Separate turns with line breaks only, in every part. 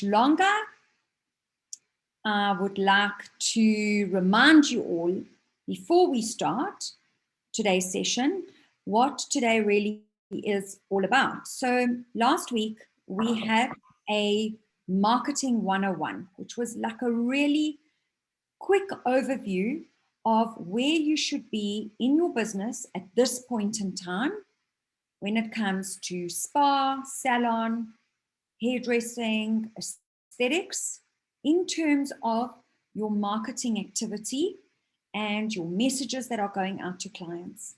longer, I would like to remind you all, before we start today's session, what today really is all about. So last week we had a marketing 101, which was like a really quick overview of where you should be in your business at this point in time when it comes to spa, salon, hairdressing, aesthetics, in terms of your marketing activity and your messages that are going out to clients.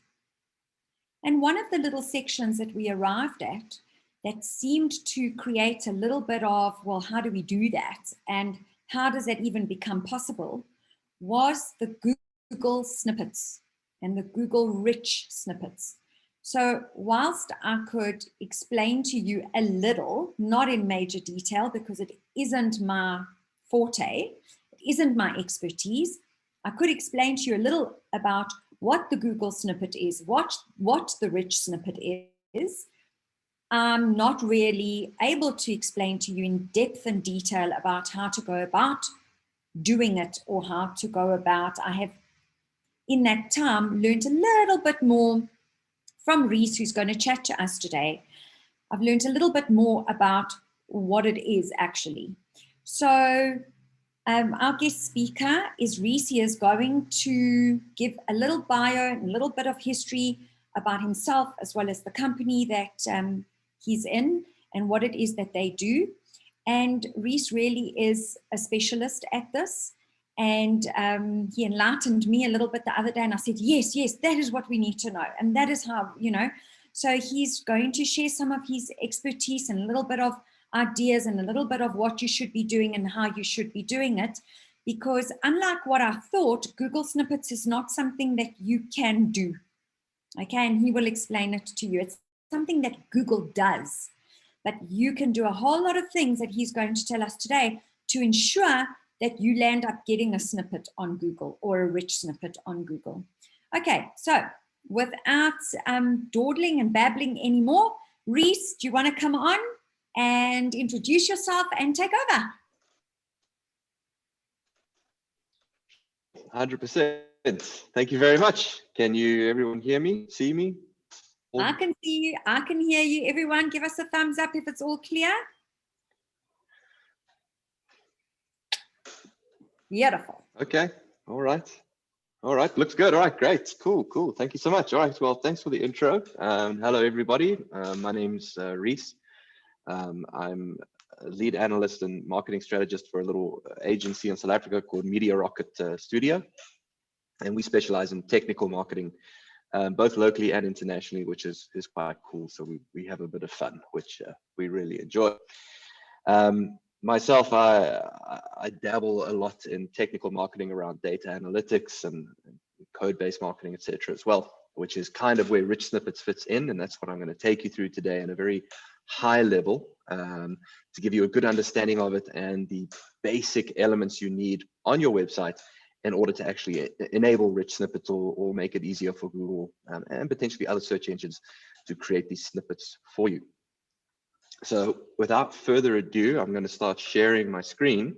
And one of the little sections that we arrived at that seemed to create a little bit of, well, how do we do that? And how does that even become possible? Was the Google snippets and the Google rich snippets. So whilst I could explain to you a little, not in major detail because it isn't my forte, it isn't my expertise, I could explain to you a little about what the Google snippet is, what the rich snippet is. I'm not really able to explain to you in depth and detail about how to go about doing it or how to go about. I have in that time learned a little bit more from Rhys, who's going to chat to us today. I've learned a little bit more about what it is actually. So our guest speaker is Rhys. He is going to give a little bio, a little bit of history about himself as well as the company that he's in and what it is that they do. And Rhys really is a specialist at this. And he enlightened me a little bit the other day and I said, yes, that is what we need to know. And that is how, so he's going to share some of his expertise and a little bit of ideas and a little bit of what you should be doing and how you should be doing it. Because unlike what I thought, Google Snippets is not something that you can do. Okay, and he will explain it to you. It's something that Google does. But you can do a whole lot of things that he's going to tell us today to ensure that you land up getting a snippet on Google or a rich snippet on Google. Okay, so without dawdling and babbling anymore, Rhys, do you want to come on and introduce yourself and take over?
100%. Thank you very much. Can you, everyone, hear me, see me?
I can see you. I can hear you. Everyone, give us a thumbs up if it's all clear. Beautiful.
Okay. All right. Looks good. All right. Great. Cool. Thank you so much. All right. Well, thanks for the intro. Hello, everybody. My name's Rhys. I'm a lead analyst and marketing strategist for a little agency in South Africa called Media Rocket Studio. And we specialize in technical marketing, both locally and internationally, which is quite cool. So we have a bit of fun, which we really enjoy. Myself, I dabble a lot in technical marketing around data analytics and code-based marketing, etc. as well, which is kind of where Rich Snippets fits in. And that's what I'm going to take you through today in a very high level to give you a good understanding of it and the basic elements you need on your website in order to actually enable rich snippets or make it easier for Google and potentially other search engines to create these snippets for you. So without further ado, I'm going to start sharing my screen.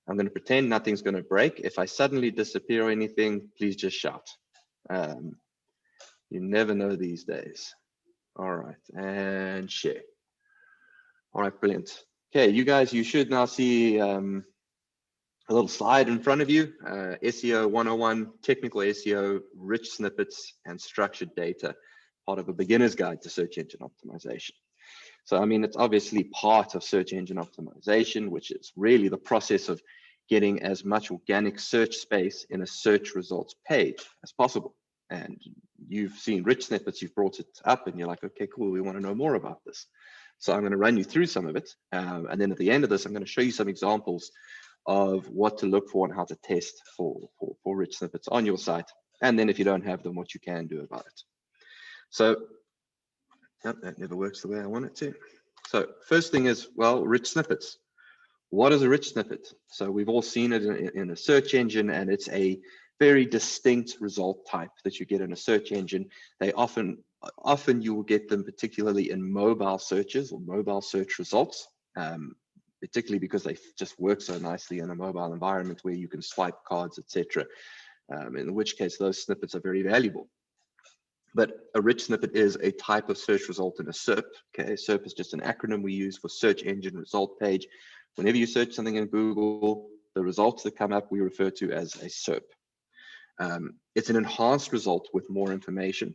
I'm going to pretend nothing's going to break. If I suddenly disappear or anything, please just shout. You never know these days. All right, and share. All right, brilliant. Okay, you guys, you should now see a little slide in front of you, SEO 101, technical SEO, rich snippets, and structured data, part of a beginner's guide to search engine optimization. So, I mean, it's obviously part of search engine optimization, which is really the process of getting as much organic search space in a search results page as possible. And you've seen rich snippets, you've brought it up and you're like, okay, cool, we want to know more about this. So I'm going to run you through some of it. And then at the end of this, I'm going to show you some examples of what to look for and how to test for rich snippets on your site. And then if you don't have them, what you can do about it. So that never works the way I want it to. So first thing is, well, rich snippets. What is a rich snippet? So we've all seen it in a search engine, and it's a very distinct result type that you get in a search engine. They often you will get them particularly in mobile searches or mobile search results, particularly because they just work so nicely in a mobile environment where you can swipe cards, etc. In which case those snippets are very valuable. But a rich snippet is a type of search result in a SERP. Okay, SERP is just an acronym we use for search engine result page. Whenever you search something in Google, the results that come up we refer to as a SERP. It's an enhanced result with more information,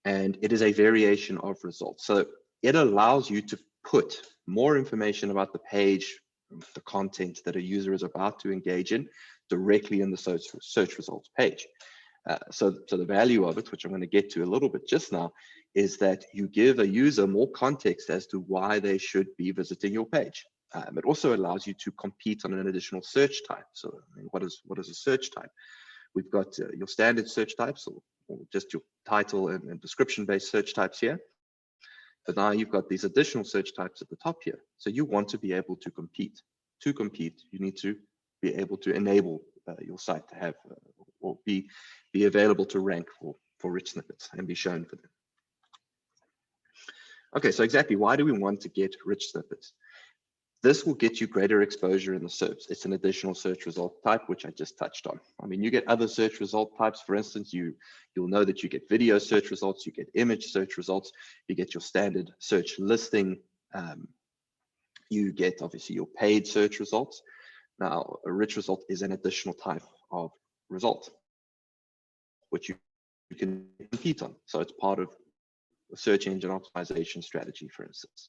and it is a variation of results. So it allows you to put more information about the page, the content that a user is about to engage in, directly in the search results page. So the value of it, which I'm going to get to a little bit just now, is that you give a user more context as to why they should be visiting your page. It also allows you to compete on an additional search type. So I mean, what is a search type? We've got your standard search types, or just your title and description-based search types here. But now you've got these additional search types at the top here. So you want to be able to compete. To compete, you need to be able to enable your site to have or be available to rank for rich snippets and be shown for them. Okay, so exactly why do we want to get rich snippets? This will get you greater exposure in the SERPs. It's an additional search result type, which I just touched on. I mean, you get other search result types. For instance, you'll know that you get video search results, you get image search results, you get your standard search listing, you get obviously your paid search results. Now, a rich result is an additional type of result, which you can compete on. So it's part of the search engine optimization strategy, for instance.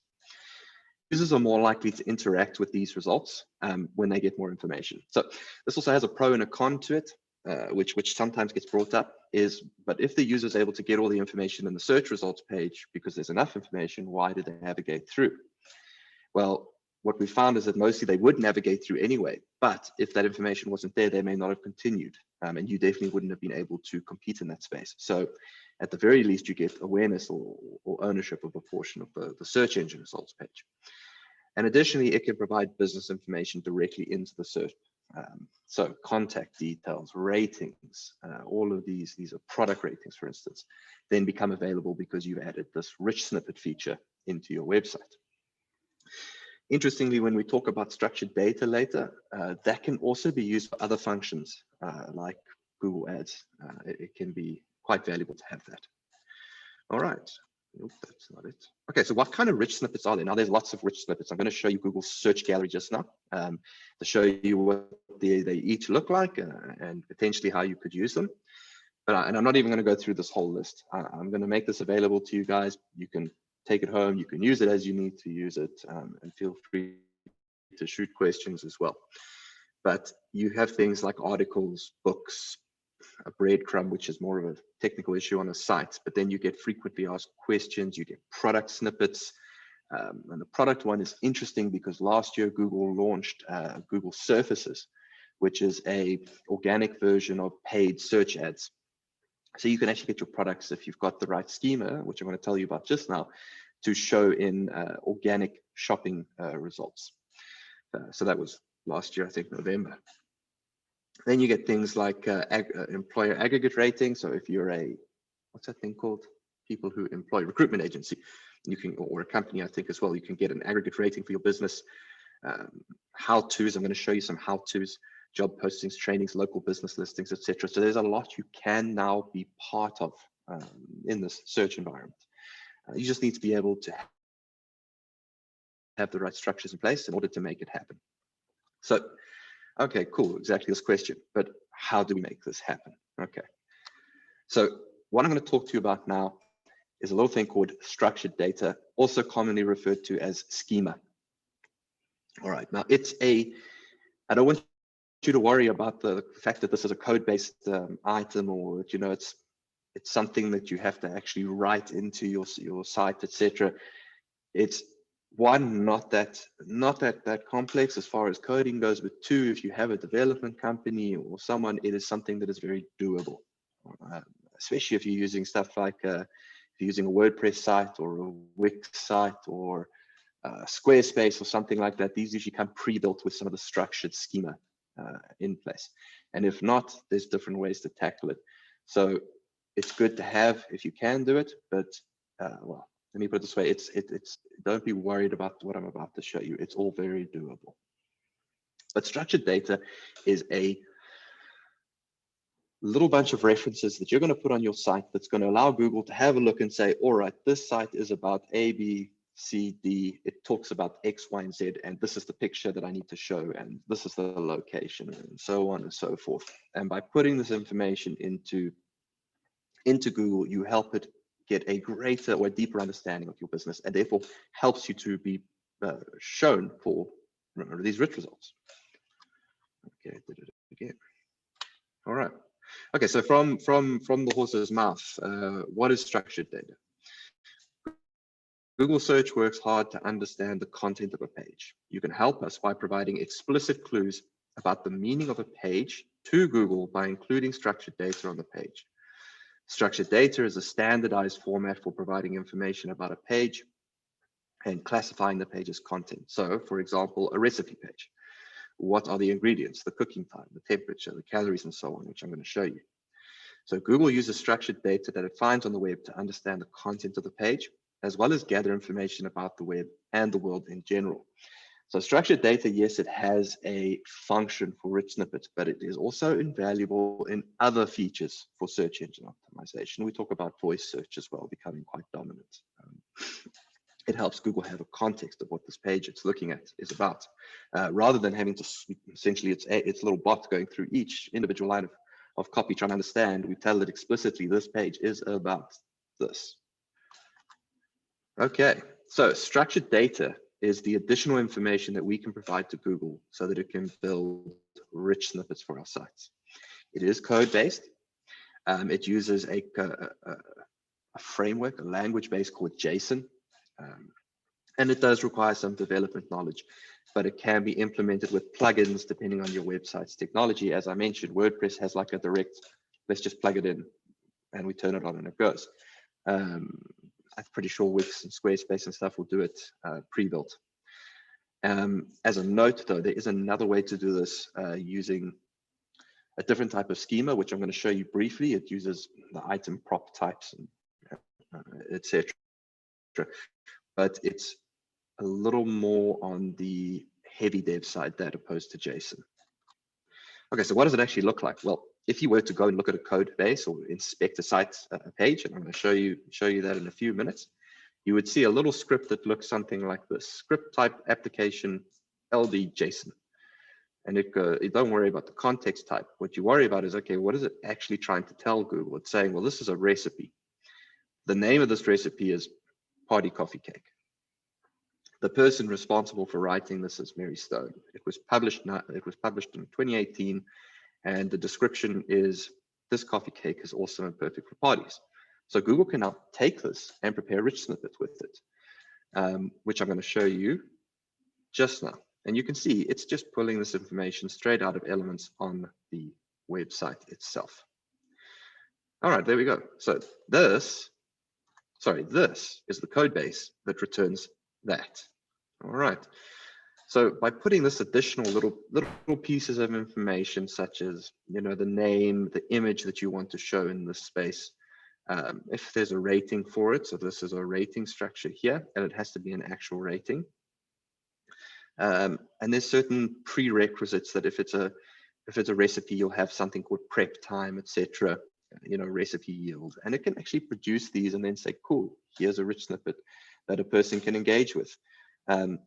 Users are more likely to interact with these results when they get more information. So this also has a pro and a con to it, which sometimes gets brought up but if the user is able to get all the information in the search results page because there's enough information, why did they navigate through? Well, what we found is that mostly they would navigate through anyway, but if that information wasn't there, they may not have continued, and you definitely wouldn't have been able to compete in that space. So at the very least, you get awareness or ownership of a portion of the search engine results page. And additionally, it can provide business information directly into the search. So contact details, ratings, all of these are product ratings, for instance, then become available because you've added this rich snippet feature into your website. Interestingly, when we talk about structured data later, that can also be used for other functions like Google Ads. It can be quite valuable to have that. All right. Nope, that's not it. Okay, so what kind of rich snippets are there? Now, there's lots of rich snippets. I'm going to show you Google's search gallery just now to show you what they each look like and potentially how you could use them. And I'm not even going to go through this whole list. I'm going to make this available to you guys. You can take it home. You can use it as you need to use it, and feel free to shoot questions as well. But you have things like articles, books, a breadcrumb, which is more of a technical issue on a site, but then you get frequently asked questions, you get product snippets. And the product one is interesting because last year Google launched Google Surfaces, which is a organic version of paid search ads. So you can actually get your products, if you've got the right schema, which I'm going to tell you about just now, to show in organic shopping results. So that was last year, I think November. Then you get things like employer aggregate rating. So if you're what's that thing called? People who employ recruitment agency, you can, or a company, I think as well, you can get an aggregate rating for your business. How-tos, I'm going to show you some how-tos, job postings, trainings, local business listings, etc. So there's a lot you can now be part of in this search environment. You just need to be able to have the right structures in place in order to make it happen. So, okay, cool, exactly this question, but how do we make this happen? Okay, so what I'm going to talk to you about now is a little thing called structured data, also commonly referred to as schema. All right, now I don't want you to worry about the fact that this is a code-based item, or that, you know, it's something that you have to actually write into your site, etc. It's one, not that complex as far as coding goes, but two, if you have a development company or someone, it is something that is very doable, especially if you're using stuff like if you're using a WordPress site or a Wix site or Squarespace or something like that. These usually come pre-built with some of the structured schema in place. And if not, there's different ways to tackle it. So it's good to have if you can do it, but well, let me put it this way, it's don't be worried about what I'm about to show you. It's all very doable. But structured data is a little bunch of references that you're going to put on your site that's going to allow Google to have a look and say, all right, this site is about A, B, C, D. It talks about X, Y, and Z, and this is the picture that I need to show, and this is the location, and so on and so forth. And by putting this information into Google, you help it get a greater or a deeper understanding of your business, and therefore helps you to be shown for these rich results. Okay, I did it again. All right. Okay, so from the horse's mouth, what is structured data? Google search works hard to understand the content of a page. You can help us by providing explicit clues about the meaning of a page to Google by including structured data on the page. Structured data is a standardized format for providing information about a page and classifying the page's content. So, for example, a recipe page. What are the ingredients, the cooking time, the temperature, the calories, and so on, which I'm going to show you. So Google uses structured data that it finds on the web to understand the content of the page, as well as gather information about the web and the world in general. So structured data, yes, it has a function for rich snippets, but it is also invaluable in other features for search engine optimization. We talk about voice search as well, becoming quite dominant. It helps Google have a context of what this page it's looking at is about, rather than having to essentially its little bot going through each individual line of copy trying to understand. We tell it explicitly this page is about this. Okay, so structured data is the additional information that we can provide to Google so that it can build rich snippets for our sites. It is code-based. It uses a framework, a language base called JSON. And it does require some development knowledge, but it can be implemented with plugins depending on your website's technology. As I mentioned, WordPress has like a direct, let's just plug it in and we turn it on and it goes. I'm pretty sure Wix and Squarespace and stuff will do it pre-built. As a note though, there is another way to do this using a different type of schema, which I'm going to show you briefly. It uses the item prop types and etc. But it's a little more on the heavy dev side that opposed to JSON. Okay, so what does it actually look like? Well, if you were to go and look at a code base or inspect a site page, and I'm going to show you that in a few minutes, you would see a little script that looks something like this: script type application LD JSON. And don't worry about the context type. What you worry about is, okay, what is it actually trying to tell Google? It's saying, well, this is a recipe. The name of this recipe is Party Coffee Cake. The person responsible for writing this is Mary Stone. It was published in 2018, and the description is, this coffee cake is awesome and perfect for parties. So Google can now take this and prepare a rich snippet with it, which I'm going to show you just now. And you can see it's just pulling this information straight out of elements on the website itself. All right, there we go. So this is the code base that returns that. All right. So by putting this additional little pieces of information, such as, you know, the name, the image that you want to show in this space, if there's a rating for it, so this is a rating structure here, and it has to be an actual rating. And there's certain prerequisites that if it's a recipe, you'll have something called prep time, etc. You know, recipe yield, and it can actually produce these and then say, cool, here's a rich snippet that a person can engage with.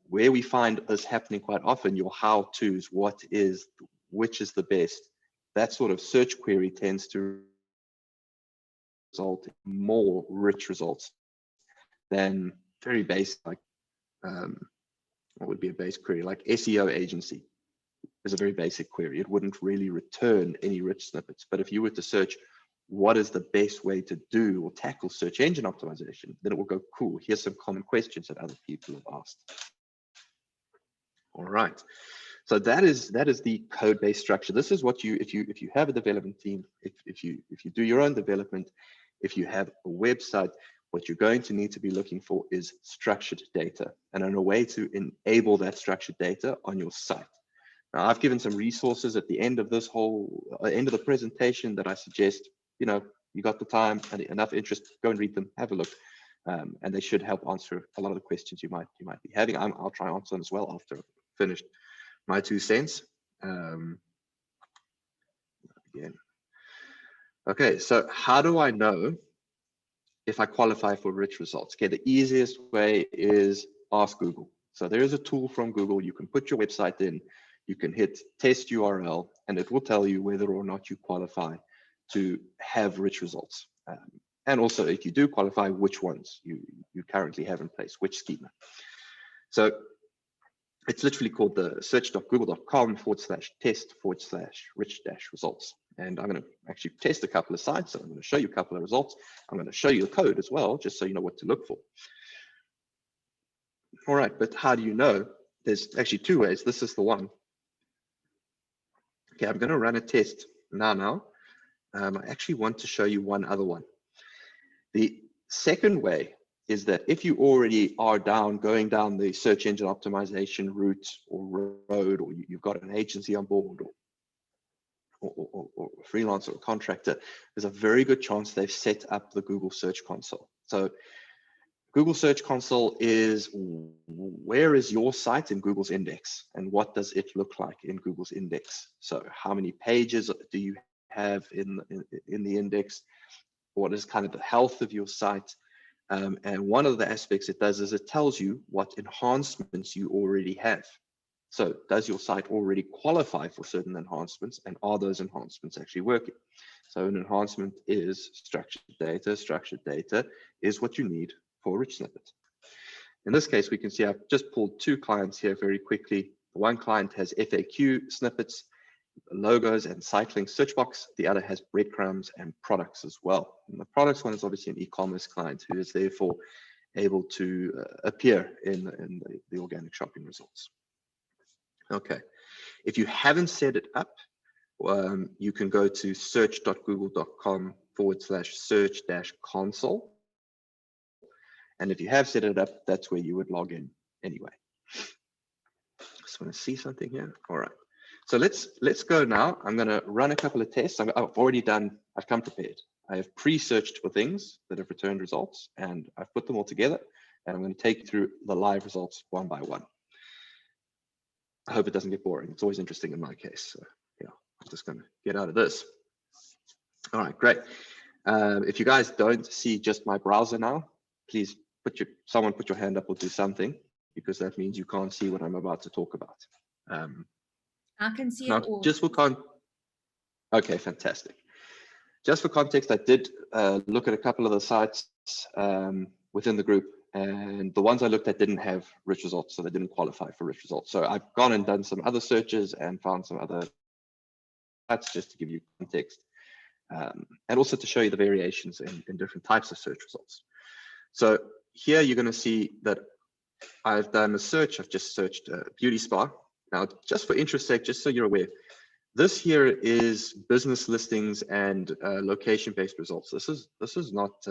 Where we find this happening quite often, your how-tos, which is the best, that sort of search query tends to result in more rich results than very basic, like what would be a base query, like SEO agency is a very basic query. It wouldn't really return any rich snippets. But if you were to search what is the best way to do or tackle search engine optimization, then it will go, cool, here's some common questions that other people have asked. All right, so that is the code-based structure. This is what if you have a development team, if you do your own development, if you have a website, what you're going to need to be looking for is structured data, and a way to enable that structured data on your site. Now, I've given some resources at the end of this end of the presentation that I suggest, you know, you got the time and enough interest, go and read them, have a look. and they should help answer a lot of the questions you might be having. I'll try and answer them as well after I've finished my 2 cents. Again. Okay, so how do I know if I qualify for rich results? Okay, the easiest way is ask Google. So there is a tool from Google. You can put your website in, you can hit test URL, and it will tell you whether or not you qualify to have rich results. And also, if you do qualify, which ones you currently have in place, which schema. So it's literally called the search.google.com/test/rich-results. And I'm going to actually test a couple of sites. So I'm going to show you a couple of results. I'm going to show you the code as well, just so you know what to look for. All right, but how do you know? There's actually 2 ways. This is the one. Okay, I'm going to run a test now. I actually want to show you one other one. The second way is that if you already are going down the search engine optimization route or road, or you've got an agency on board, or a freelancer or contractor, there's a very good chance they've set up the Google Search Console. So Google Search Console is where is your site in Google's index, and what does it look like in Google's index? So how many pages do you have in the index? What is kind of the health of your site? And one of the aspects it does is it tells you what enhancements you already have. So does your site already qualify for certain enhancements, and are those enhancements actually working? So an enhancement is structured data. Structured data is what you need for a rich snippet. In this case, we can see I've just pulled 2 clients here very quickly. One client has FAQ snippets, logos and site link search box. The other has breadcrumbs and products as well. And the products one is obviously an e-commerce client who is therefore able to appear in the organic shopping results. Okay, if you haven't set it up, you can go to search.google.com/search-console. And if you have set it up, that's where you would log in anyway. Just want to see something here. All right. So let's go now. I'm going to run a couple of tests. I've come prepared. I have pre-searched for things that have returned results, and I've put them all together, and I'm going to take you through the live results one by one. I hope it doesn't get boring. It's always interesting in my case. So yeah, I'm just going to get out of this. All right, great. If you guys don't see just my browser now, please someone put your hand up or do something, because that means you can't see what I'm about to talk about.
I can see
now,
it all.
Okay, fantastic. Just for context, I did look at a couple of the sites within the group, and the ones I looked at didn't have rich results, so they didn't qualify for rich results. So I've gone and done some other searches and found some other sites just to give you context, and also to show you the variations in different types of search results. So here you're going to see that I've done a search. I've just searched beauty spa. Now, just for interest's sake, just so you're aware, this here is business listings and location-based results. This is not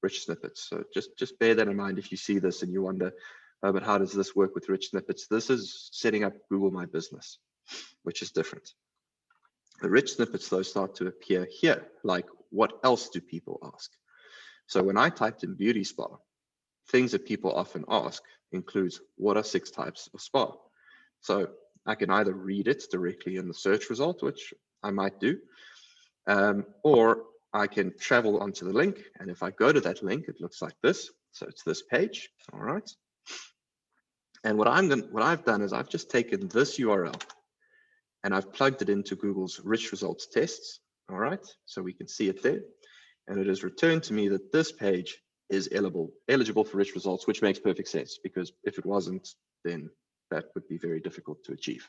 rich snippets. So just bear that in mind if you see this and you wonder, but how does this work with rich snippets? This is setting up Google My Business, which is different. The rich snippets, though, start to appear here, like what else do people ask? So when I typed in beauty spa, things that people often ask includes what are 6 types of spa? So I can either read it directly in the search result, which I might do, or I can travel onto the link. And if I go to that link, it looks like this. So it's this page. All right. And what I've done is I've just taken this URL and I've plugged it into Google's rich results tests. All right. So we can see it there. And it has returned to me that this page is eligible for rich results, which makes perfect sense, because if it wasn't, then that would be very difficult to achieve.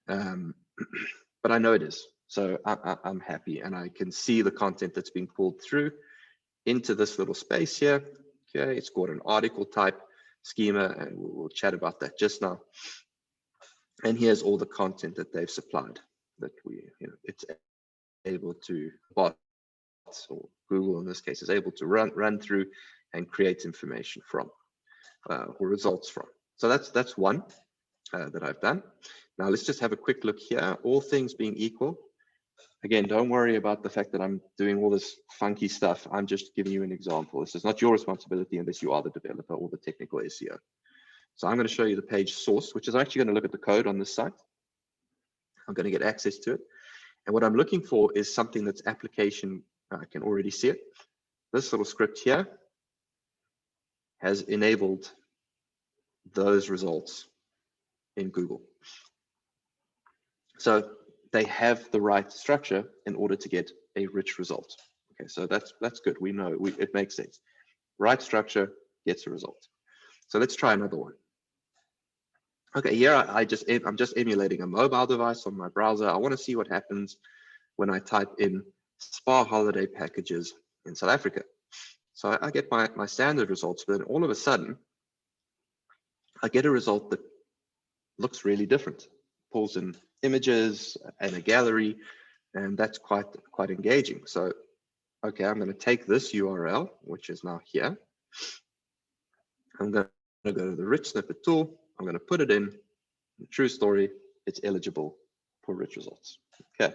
But I know it is. So I'm happy, and I can see the content that's being pulled through into this little space here. Okay, it's got an article type schema, and we'll chat about that just now. And here's all the content that they've supplied that it's able to, bots or Google in this case, is able to run through and create information from or results from. So that's one that I've done. Now let's just have a quick look here. All things being equal, Again, don't worry about the fact that I'm doing all this funky stuff. I'm just giving you an example. This is not your responsibility unless you are the developer or the technical SEO. So I'm going to show you the page source, which is actually going to look at the code on this site. I'm going to get access to it. And what I'm looking for is something that's application. I can already see it. This little script here has enabled those results in Google. So they have the right structure in order to get a rich result. Okay, so that's good. We know it makes sense. Right structure gets a result. So let's try another one. Okay, here I'm just emulating a mobile device on my browser. I want to see what happens when I type in spa holiday packages in South Africa. So I get my standard results, but then all of a sudden, I get a result that looks really different. Pulls in images and a gallery, and that's quite engaging. So, okay, I'm going to take this URL, which is now here. I'm going to go to the rich snippet tool. I'm going to put it in. True story, it's eligible for rich results. Okay,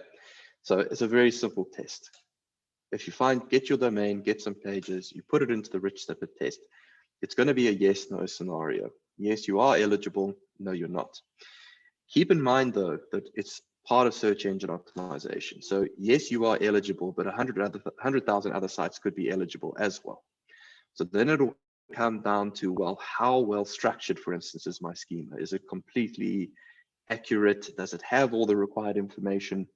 so it's a very simple test. If you get your domain, get some pages, you put it into the rich snippet test, it's going to be a yes/no scenario. Yes, you are eligible. No, you're not. Keep in mind, though, that it's part of search engine optimization. So yes, you are eligible, but 100,000 other sites could be eligible as well. So then it'll come down to, well, how well structured, for instance, is my schema? Is it completely accurate? Does it have all the required information?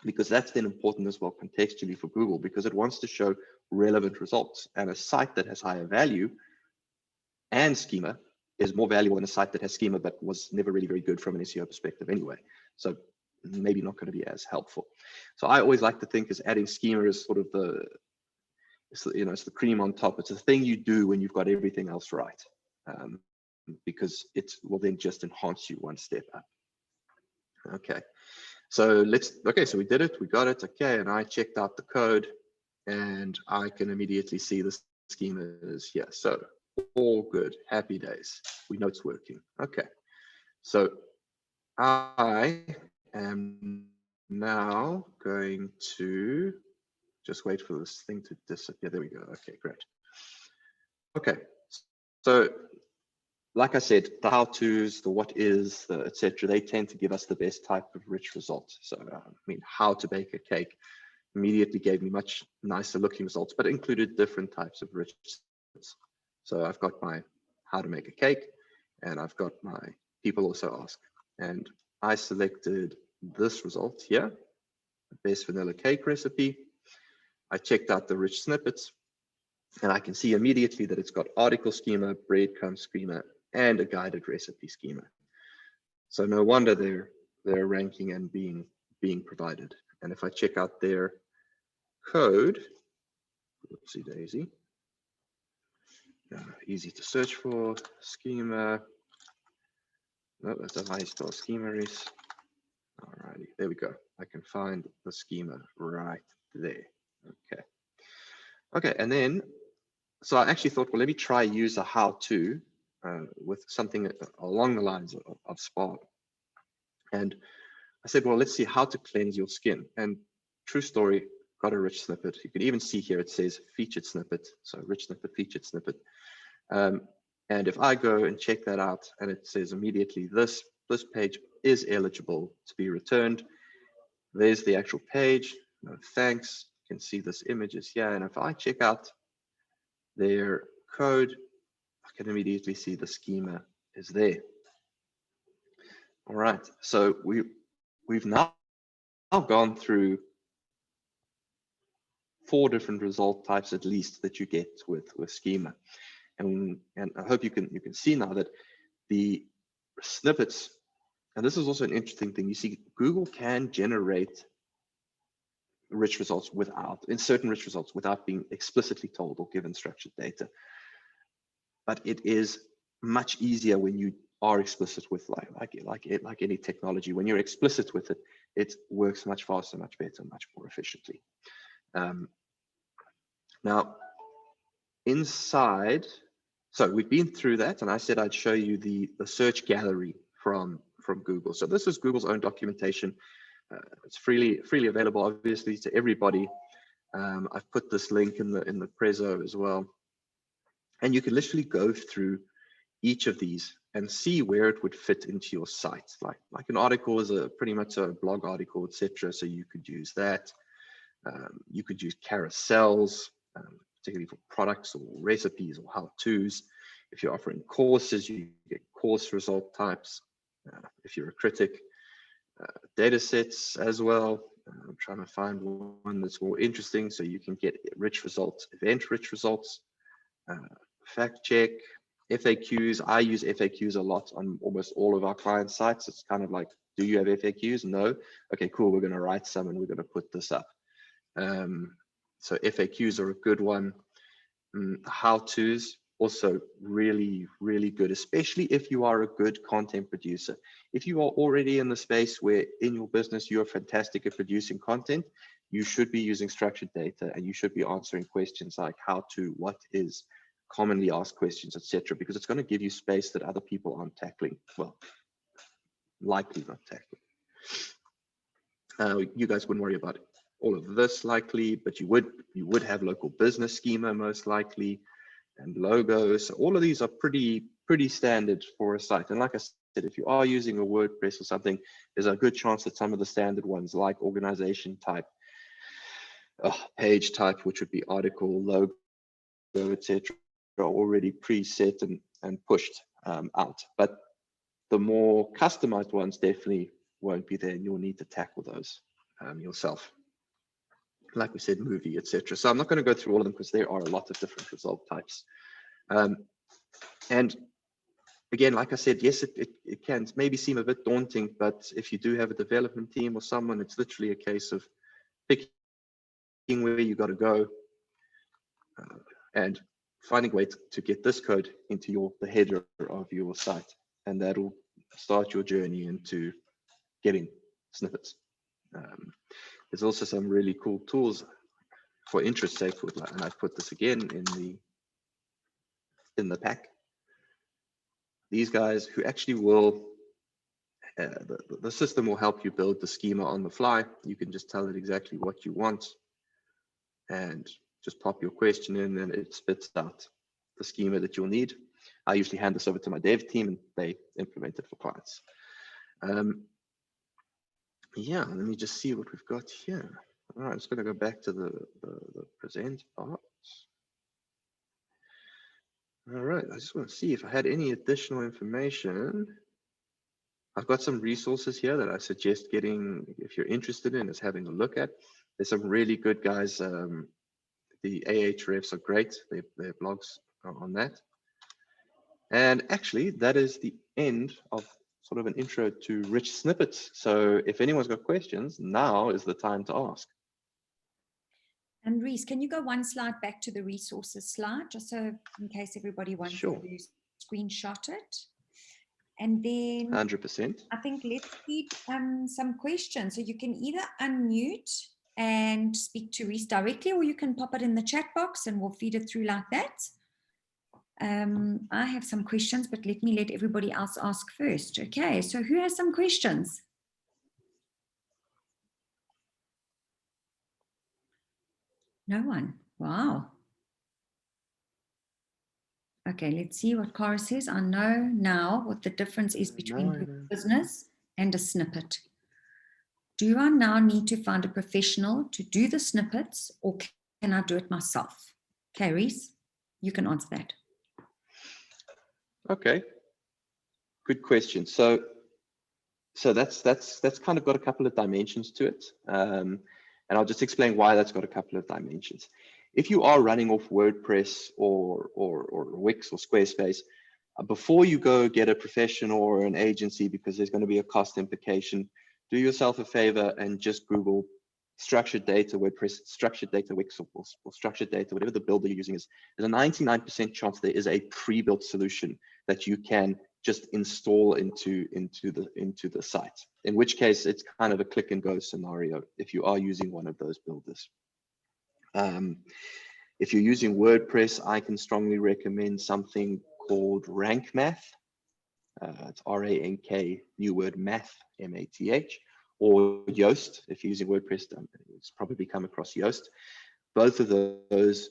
Because that's then important as well contextually for Google, because it wants to show relevant results. And a site that has higher value and schema is more valuable than a site that has schema but was never really very good from an SEO perspective anyway. So maybe not going to be as helpful. So I always like to think as adding schema is sort of it's the cream on top. It's a thing you do when you've got everything else right, because it will then just enhance you one step up. Okay. So so we did it, we got it, okay, and I checked out the code, and I can immediately see the schema is here. So all good, happy days. We know it's working. Okay, so I am now going to just wait for this thing to disappear. There we go. Okay, great. Okay, so like I said, the how-tos, the what is, the etc., they tend to give us the best type of rich results. So, I mean, how to bake a cake immediately gave me much nicer looking results, but included different types of rich results. So I've got my how to make a cake, and I've got my people also ask. And I selected this result here, the best vanilla cake recipe. I checked out the rich snippets, and I can see immediately that it's got article schema, breadcrumb schema, and a guided recipe schema. So no wonder they're ranking and being provided. And if I check out their code, whoopsie daisy, easy to search for, schema. No, that's a high spell schema is. Alrighty, there we go. I can find the schema right there. Okay, and then, so I actually thought, well, let me try use a how-to with something along the lines of spa. And I said, well, let's see how to cleanse your skin. And true story, got a rich snippet. You can even see here it says featured snippet. So rich snippet, featured snippet. And if I go and check that out, and it says immediately this page is eligible to be returned. There's the actual page. No thanks. You can see this image is here. And if I check out their code, I can immediately see the schema is there. All right, so we've now gone through 4 different result types at least that you get with schema, and I hope you can see now that the snippets, and this is also an interesting thing. You see, Google can generate rich results certain rich results without being explicitly told or given structured data. But it is much easier when you are explicit with like any technology. When you're explicit with it, it works much faster, much better, much more efficiently. Now, inside, so we've been through that, and I said I'd show you the search gallery from Google. So this is Google's own documentation. It's freely available, obviously, to everybody. I've put this link in the Prezzo as well, and you can literally go through each of these and see where it would fit into your site. Like an article is pretty much a blog article, etc. So you could use that. You could use carousels, particularly for products or recipes or how-tos. If you're offering courses, you get course result types. If you're a critic, data sets as well. I'm trying to find one that's more interesting so you can get rich results, event-rich results, fact check, FAQs. I use FAQs a lot on almost all of our client sites. It's kind of like, do you have FAQs? No. Okay, cool. We're going to write some and we're going to put this up. So FAQs are a good one. How-tos also really, really good, especially if you are a good content producer. If you are already in the space where in your business you're fantastic at producing content, you should be using structured data and you should be answering questions like how to, what is, commonly asked questions, etc., because it's going to give you space that other people aren't tackling. Well, likely not tackling. You guys wouldn't worry about all of this likely, but you would have local business schema most likely, and logos. So all of these are pretty standard for a site. And like I said, if you are using a WordPress or something, there's a good chance that some of the standard ones like organization type, page type, which would be article, logo, etc., are already preset and pushed out. But the more customized ones definitely won't be there, and you'll need to tackle those yourself. Like we said, movie, etc. So I'm not going to go through all of them because there are a lot of different result types. And again, like I said, yes, it can maybe seem a bit daunting, but if you do have a development team or someone, it's literally a case of picking where you got to go and finding a way to get this code into the header of your site, and that'll start your journey into getting snippets. There's also some really cool tools for interest sake, and I've put this again in the pack. These guys who actually will, the system will help you build the schema on the fly. You can just tell it exactly what you want and just pop your question in, and it spits out the schema that you'll need. I usually hand this over to my dev team and they implement it for clients. Yeah, let me just see what we've got here. All right, I'm just going to go back to the present part. All right, I just want to see if I had any additional information. I've got some resources here that I suggest getting, if you're interested in, is having a look at. There's some really good guys. The Ahrefs are great. Their blogs are on that. And actually, that is the end of sort of an intro to rich snippets. So if anyone's got questions, now is the time to ask.
And Rhys, can you go one slide back to the resources slide, just so in case everybody wants to screenshot it? And then
100%.
I think let's feed some questions. So you can either unmute and speak to Rhys directly, or you can pop it in the chat box and we'll feed it through like that. I have some questions, but let me let everybody else ask first. Okay, so who has some questions? No one. Wow. Okay, let's see what Cara says. I know now what the difference is between business and a snippet. Do I now need to find a professional to do the snippets, or can I do it myself? Okay, Rhys, you can answer that.
Okay, good question. So that's kind of got a couple of dimensions to it, and I'll just explain why that's got a couple of dimensions. If you are running off WordPress or Wix or Squarespace, before you go get a professional or an agency, because there's going to be a cost implication, do yourself a favor and just Google structured data WordPress, structured data Wix, or structured data, whatever the builder you're using is. There's a 99% chance there is a pre-built solution that you can just install into the site. In which case, it's kind of a click and go scenario if you are using one of those builders. If you're using WordPress, I can strongly recommend something called Rank Math. It's R-A-N-K, new word math, M-A-T-H, or Yoast. If you're using WordPress, it's probably come across Yoast. Both of those,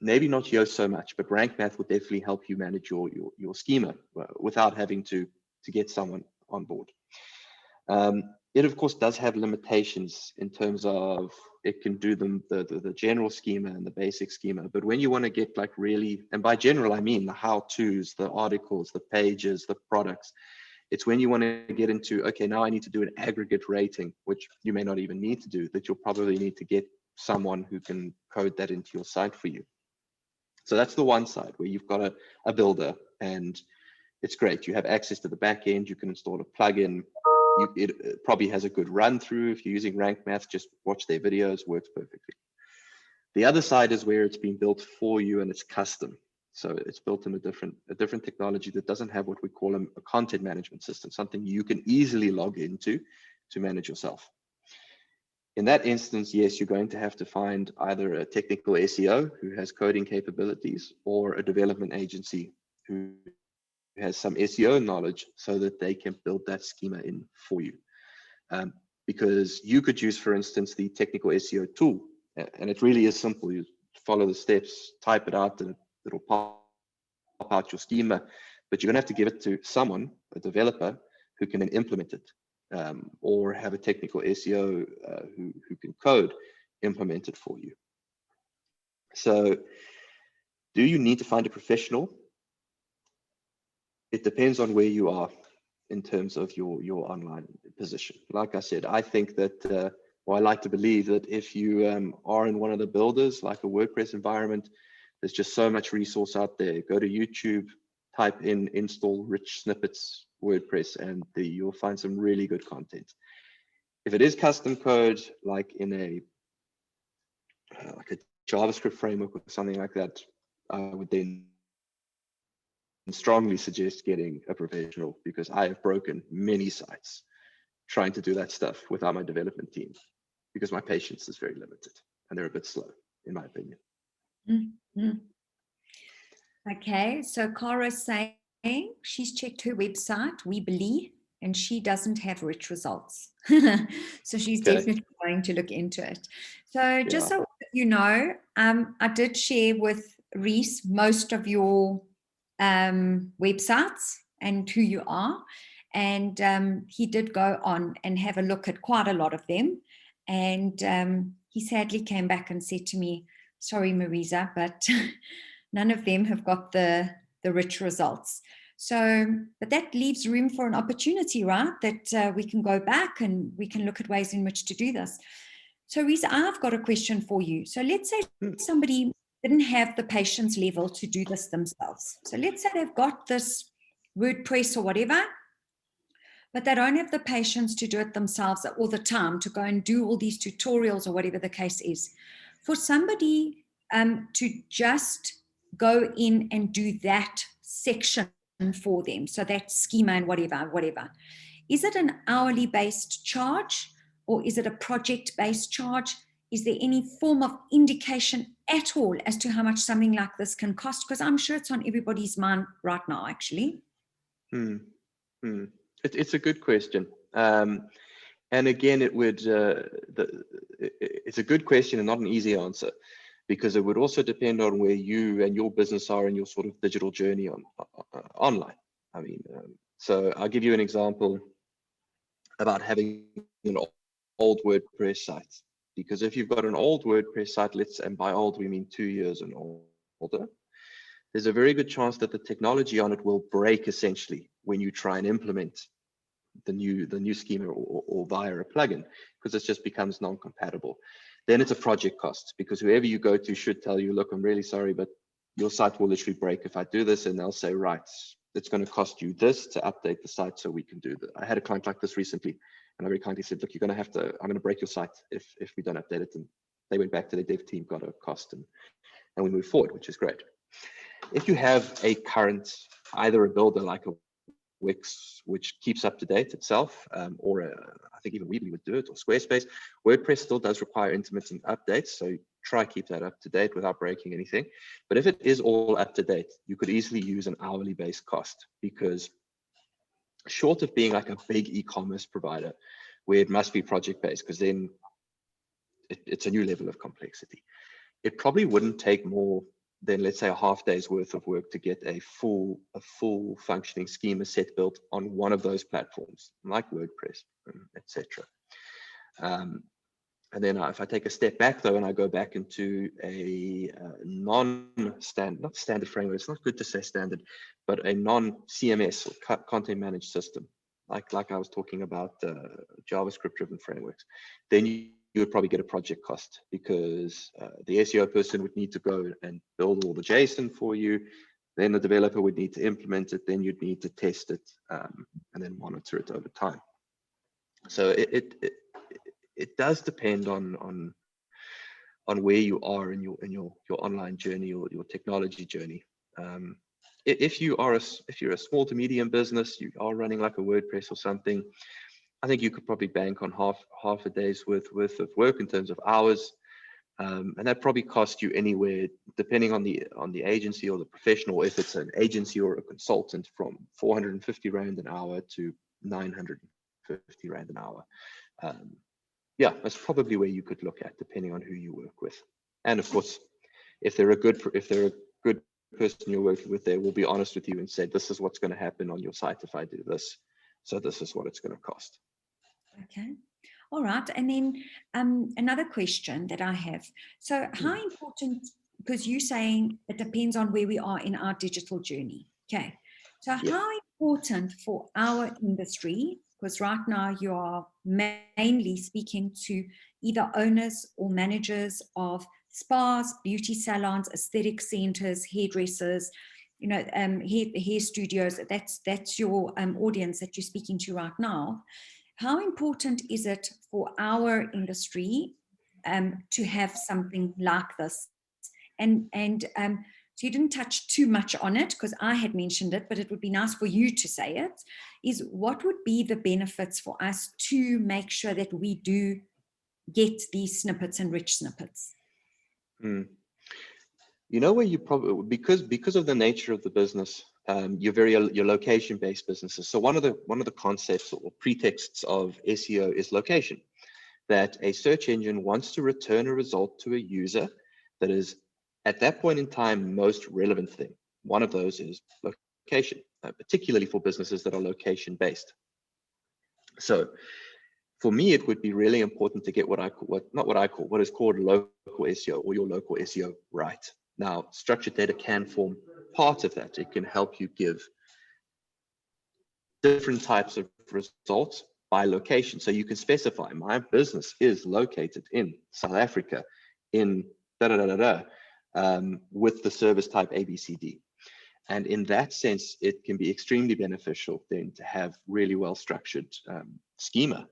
maybe not Yoast so much, but Rank Math would definitely help you manage your schema without having to get someone on board. It of course does have limitations in terms of it can do the general schema and the basic schema, but when you want to get like really, and by general I mean the how-tos, the articles, the pages, the products, it's when you want to get into, okay, now I need to do an aggregate rating, which you may not even need to do, that you'll probably need to get someone who can code that into your site for you. So that's the one side where you've got a builder, and it's great. You have access to the back end. You can install a plugin. It probably has a good run through. If you're using Rank Math, just watch their videos, works perfectly. The other side is where it's been built for you and it's custom. So it's built in a different technology that doesn't have what we call a content management system, something you can easily log into to manage yourself. In that instance, yes, you're going to have to find either a technical SEO who has coding capabilities or a development agency who has some SEO knowledge so that they can build that schema in for you. Because you could use, for instance, the technical SEO tool, and it really is simple. You follow the steps, type it out, and it'll pop out your schema, but you're gonna have to give it to someone, a developer, who can then implement it, or have a technical SEO who can code, implement it for you. So do you need to find a professional? It depends on where you are in terms of your online position. Like I said, I think that, well, I like to believe that if you are in one of the builders, like a WordPress environment, there's just so much resource out there. Go to YouTube, type in install rich snippets WordPress, and you'll find some really good content. If it is custom code, like in a JavaScript framework or something like that, I would then strongly suggest getting a professional, because I have broken many sites trying to do that stuff without my development team, because my patience is very limited and they're a bit slow, in my opinion.
Mm-hmm. Okay, so Cara's saying she's checked her website, Weebly, and she doesn't have rich results. So she's definitely going to look into it. So just so you know, I did share with Rhys most of your websites and who you are. And he did go on and have a look at quite a lot of them. And he sadly came back and said to me, sorry, Marisa, but none of them have got the rich results. So, but that leaves room for an opportunity, right? That we can go back and we can look at ways in which to do this. So, Rhys, I've got a question for you. So let's say somebody didn't have the patience level to do this themselves. So let's say they've got this WordPress or whatever, but they don't have the patience to do it themselves all the time, to go and do all these tutorials or whatever the case is. For somebody to just go in and do that section for them, so that schema and whatever, is it an hourly based charge or is it a project based charge? Is there any form of indication at all as to how much something like this can cost? Because I'm sure it's on everybody's mind right now, actually.
It's a good question. And again, it's a good question and not an easy answer, because it would also depend on where you and your business are in your sort of digital journey online. I mean, so I'll give you an example about having an old WordPress site. Because if you've got an old WordPress site, and by old we mean 2 years and older, there's a very good chance that the technology on it will break essentially when you try and implement the new schema or via a plugin, because it just becomes non-compatible. Then it's a project cost, because whoever you go to should tell you, look, I'm really sorry, but your site will literally break if I do this. And they'll say, right, it's going to cost you this to update the site so we can do that. I had a client like this recently, and I very kindly said, look, I'm going to break your site if we don't update it. And they went back to their dev team, got a cost, and we moved forward, which is great. If you have a current, either a builder like a Wix, which keeps up to date itself, or I think even Weebly would do it, or Squarespace, WordPress still does require intermittent updates, so try keep that up to date without breaking anything. But if it is all up to date, you could easily use an hourly based cost, because short of being like a big e-commerce provider where it must be project-based, because then it's a new level of complexity. It probably wouldn't take more than, let's say, a half day's worth of work to get a full functioning schema set built on one of those platforms, like WordPress, etc. And then if I take a step back though, and I go back into a not standard framework, it's not good to say standard, but a non-CMS or content managed system, like I was talking about JavaScript driven frameworks, then you would probably get a project cost, because the SEO person would need to go and build all the JSON for you. Then the developer would need to implement it. Then you'd need to test it and then monitor it over time. So it does depend on where you are in your online journey or your technology journey. If you're a small to medium business, you are running like a WordPress or something, I think you could probably bank on half a day's worth of work in terms of hours, and that probably cost you anywhere, depending on the agency or the professional, if it's an agency or a consultant, from 450 Rand an hour to 950 Rand an hour. Yeah, that's probably where you could look at, depending on who you work with. And of course, if they're a good person you're working with, they will be honest with you and say, this is what's going to happen on your site if I do this. So this is what it's going to cost.
Okay. All right. And then another question that I have. So how important, because you're saying it depends on where we are in our digital journey. Okay. So how important for our industry, because right now you are mainly speaking to either owners or managers of spas, beauty salons, aesthetic centers, hairdressers, you know, hair studios. That's your audience that you're speaking to right now. How important is it for our industry to have something like this? And so you didn't touch too much on it because I had mentioned it, but it would be nice for you to say it, is what would be the benefits for us to make sure that we do get these snippets and rich snippets?
You know where you probably, because of the nature of the business, your location-based businesses. So one of the concepts or pretexts of SEO is location, that a search engine wants to return a result to a user that is at that point in time most relevant thing. One of those is location, particularly for businesses that are location-based. So for me, it would be really important to get what is called local SEO, or your local SEO right. Now, structured data can form part of that. It can help you give different types of results by location. So you can specify, my business is located in South Africa, in with the service type ABCD. And in that sense, it can be extremely beneficial then to have really well structured schema.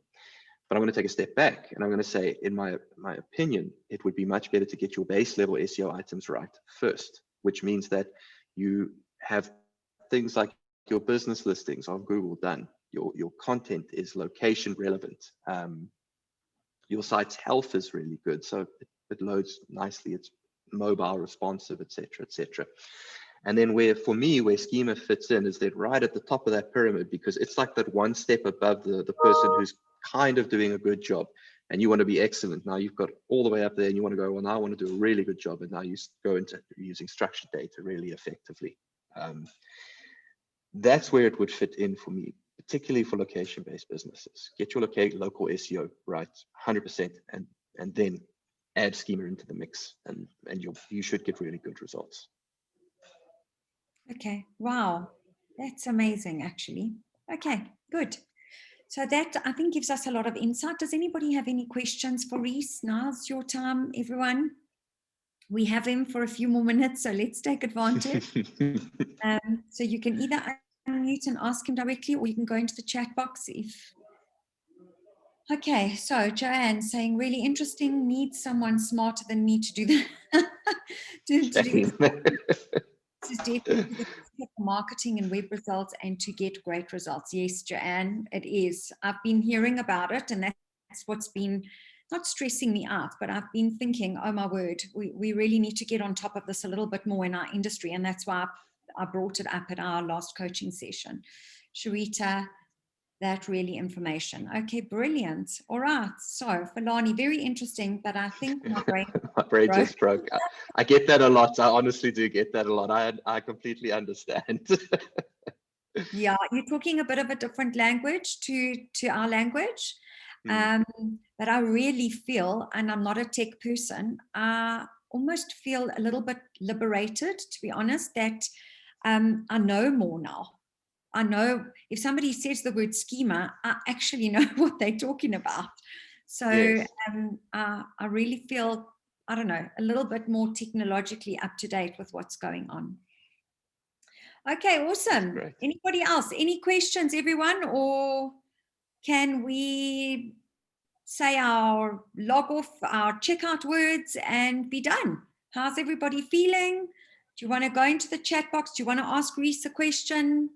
But I'm going to take a step back and I'm going to say, in my opinion, it would be much better to get your base level SEO items right first, which means that you have things like your business listings on Google done. Your content is location relevant. Your site's health is really good, so it loads nicely. It's mobile responsive, etc., etc. And then where schema fits in is that right at the top of that pyramid, because it's like that one step above the person who's kind of doing a good job, and you want to be excellent. Now you've got all the way up there and you want to go, well, now I want to do a really good job. And now you go into using structured data really effectively. That's where it would fit in for me, particularly for location-based businesses. Get your local SEO right 100%, and then add schema into the mix, and you should get really good results.
Okay, wow, that's amazing, actually. Okay, good. So that, I think, gives us a lot of insight. Does anybody have any questions for Rhys? Now's your time, everyone. We have him for a few more minutes, so let's take advantage. So you can either unmute and ask him directly, or you can go into the chat box if... Okay, so Joanne saying, really interesting, need someone smarter than me to do that. to do this is definitely the marketing and web results and to get great results. Yes, Joanne, it is. I've been hearing about it, and that's what's been not stressing me out, but I've been thinking, oh my word, we really need to get on top of this a little bit more in our industry. And that's why I brought it up at our last coaching session. Sharita, that really information. Okay, brilliant. All right. So, Falani, very interesting, but I think my brain
My brain
broke.
just broke. I get that a lot. I honestly do get that a lot. I completely understand.
Yeah, you're talking a bit of a different language to our language. But I really feel, and I'm not a tech person, I almost feel a little bit liberated, to be honest, that I know more now. I know if somebody says the word schema, I actually know what they're talking about. So
Yes.
I really feel, I don't know, a little bit more technologically up to date with what's going on. Okay, awesome. Anybody else? Any questions, everyone? Or can we say our log off, our checkout words and be done? How's everybody feeling? Do you want to go into the chat box? Do you want to ask Rhys a question?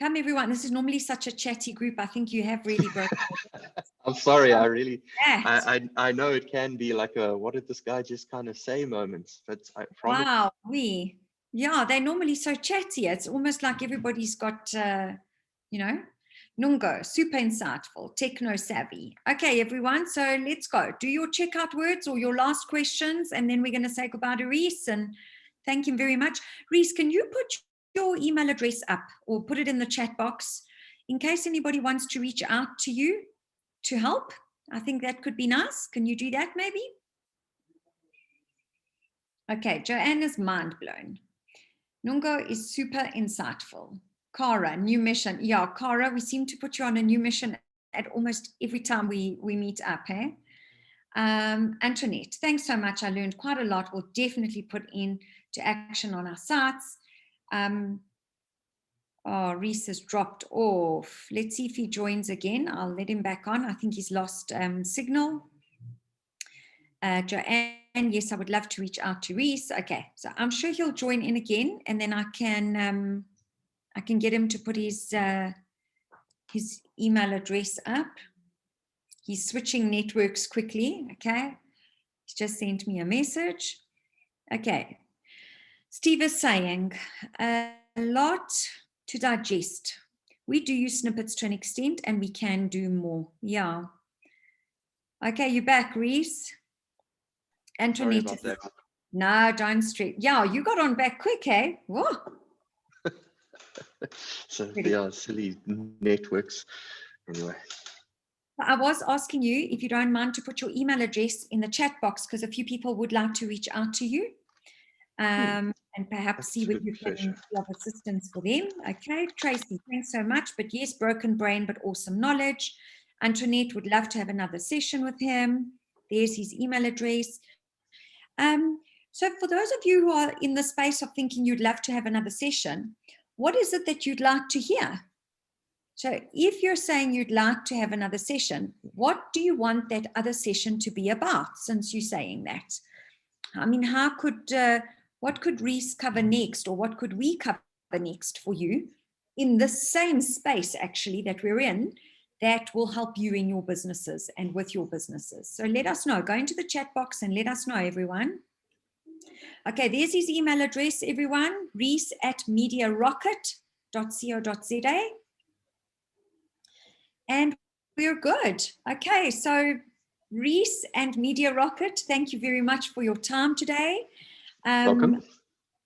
Come, everyone. This is normally such a chatty group. I think you have really broken.
I'm sorry. I know it can be like a, what did this guy just kind of say moments, but I promise.
Wow. Yeah, they're normally so chatty. It's almost like everybody's got, you know, Nungo, super insightful, techno savvy. Okay, everyone. So let's go. Do your checkout words or your last questions, and then we're going to say goodbye to Rhys and thank him very much. Rhys, can you put your email address up or put it in the chat box in case anybody wants to reach out to you to help? I think that could be nice. Can you do that maybe? Okay, Joanne is mind blown. Nungo is super insightful. Cara, new mission. Yeah, Cara, we seem to put you on a new mission at almost every time we meet up, eh? Antoinette, thanks so much. I learned quite a lot. We'll definitely put into action on our sites. Oh, Rhys has dropped off. Let's see if he joins again. I'll let him back on. I think he's lost signal. Joanne, yes, I would love to reach out to Rhys. Okay, so I'm sure he'll join in again, and then I can get him to put his email address up. He's switching networks quickly. Okay, he's just sent me a message. Okay, Steve is saying a lot to digest. We do use snippets to an extent, and we can do more. Yeah. Okay, you're back, Rhys. Antoinette. No, don't stress. Yeah, you got on back quick, eh? Whoa.
So yeah, silly networks. Anyway.
I was asking you if you don't mind to put your email address in the chat box because a few people would like to reach out to you and perhaps see whether you can have assistance for them. Okay, Tracy, thanks so much. But yes, broken brain, but awesome knowledge. Antoinette would love to have another session with him. There's his email address. So for those of you who are in the space of thinking you'd love to have another session, what is it that you'd like to hear? So if you're saying you'd like to have another session, what do you want that other session to be about, since you're saying that? I mean, what could Rhys cover next, or what could we cover next for you in the same space, actually, that we're in, that will help you in your businesses and with your businesses? So let us know. Go into the chat box and let us know, everyone. Okay, there's his email address, everyone, rhys@mediarocket.co.za. And we're good. Okay, so Rhys and Media Rocket, thank you very much for your time today.
Welcome.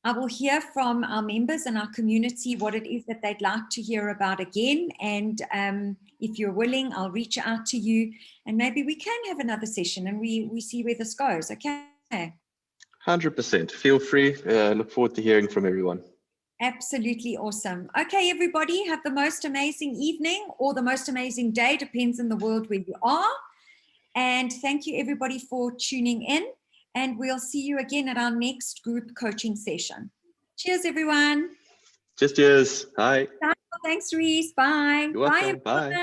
I will hear from our members and our community what it is that they'd like to hear about again. And if you're willing, I'll reach out to you and maybe we can have another session and we see where this goes. Okay.
100%. Feel free. Look forward to hearing from everyone.
Absolutely awesome. Okay, everybody, have the most amazing evening or the most amazing day, depends on the world where you are. And thank you, everybody, for tuning in. And we'll see you again at our next group coaching session. Cheers, everyone.
Cheers. Hi.
Thanks, Rhys. Bye.
You're welcome. Bye.